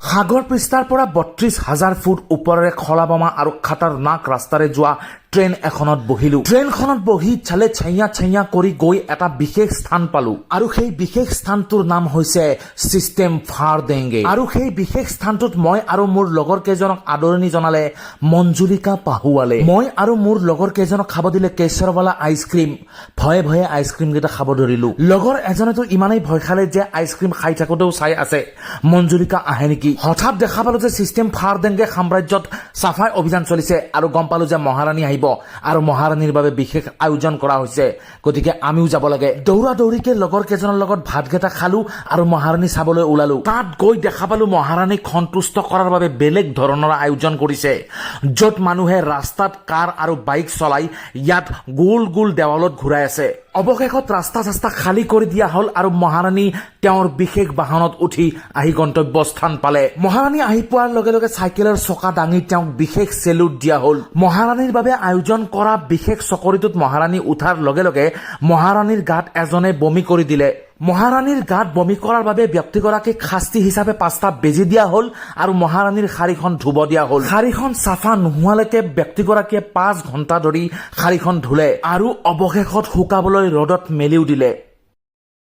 সাগৰ পৃষ্ঠাৰ পৰা ৩২,০০০ ফুট ওপৰেৰে খলাবমা আৰু খাটাৰনাক ৰাস্তাৰে যোৱা ট্ৰেইন এখনত বহিলো। ট্ৰেইনখনত বহি চালে ছাইয়া কৰি গৈ এটা বিশেষ স্থান পালো আৰু সেই বিশেষ স্থানটোৰ নাম হৈছে চিষ্টেম ফাৰডেংগে। আৰু সেই বিশেষ স্থানটোত মই আৰু মোৰ লগৰ কেইজনক আদৰণি জনালে মঞ্জুলিকা পাহুৱালে। মই আৰু মোৰ লগৰ কেইজনক খাব দিলে কেশৰৱালা আইচক্ৰীম। ভয়ে ভয়ে আইচক্ৰীম কেইটা খাব ধৰিলো। লগৰ এজনেতো ইমানেই ভয় খালে যে আইচক্ৰীম খাই থাকোতেও চাই আছে মঞ্জুলিকা আহে নেকি। হঠাৎ দেখা পালো যে চিষ্টেম ফাৰডেংগে সাম্ৰাজ্যত চাফাই অভিযান চলিছে আৰু গম পালো যে মহাৰাণী আহিব আৰু মহাৰাণীৰ বাবে বিশেষ আয়োজন কৰা হৈছে। গতিকে আমিও যাব লাগে। দৌৰা দৌৰিকে লগৰ কেইজনৰ লগত ভাতকেইটা খালো আৰু মহাৰাণী চাবলৈ ওলালো। তাত গৈ দেখা পালো মহাৰাণীক সন্তুষ্ট কৰাৰ বাবে বেলেগ ধৰণৰ আয়োজন কৰিছে, য'ত মানুহে ৰাস্তাত কাৰ আৰু বাইক চলাই ইয়াত গোল গোল দেৱালত ঘূৰাই আছে। অৱশেষত ৰাস্তা চাস্তা খালী কৰি দিয়া হল আৰু মহাৰাণী তেওঁৰ বিশেষ বাহনত উঠি আহি গন্তব্যস্থান পালে। মহাৰাণী আহি পোৱাৰ লগে লগে চাইকেলৰ চকা দাঙি তেওঁক বিশেষ চেলুট দিয়া হল। মহাৰাণীৰ বাবে আয়োজন কৰা বিশেষ চকৰিটোত মহাৰাণী উঠাৰ লগে লগে মহাৰাণীৰ গাত এজনে বমি কৰি দিলে। মহাৰাণীৰ গাত বমি কৰাৰ বাবে ব্যক্তিগৰাকীক শাস্তি হিচাপে 5টা বেজি দিয়া হল আৰু মহাৰাণীৰ শাৰীখন ধুব দিয়া হল। শাৰীখন চাফা নোহোৱালৈকে ব্যক্তিগৰাকীয়ে 5 ঘণ্টা ধৰি শাৰীখন ধুলে আৰু অৱশেষত শুকাবলৈ ৰ'দত মেলিও দিলে।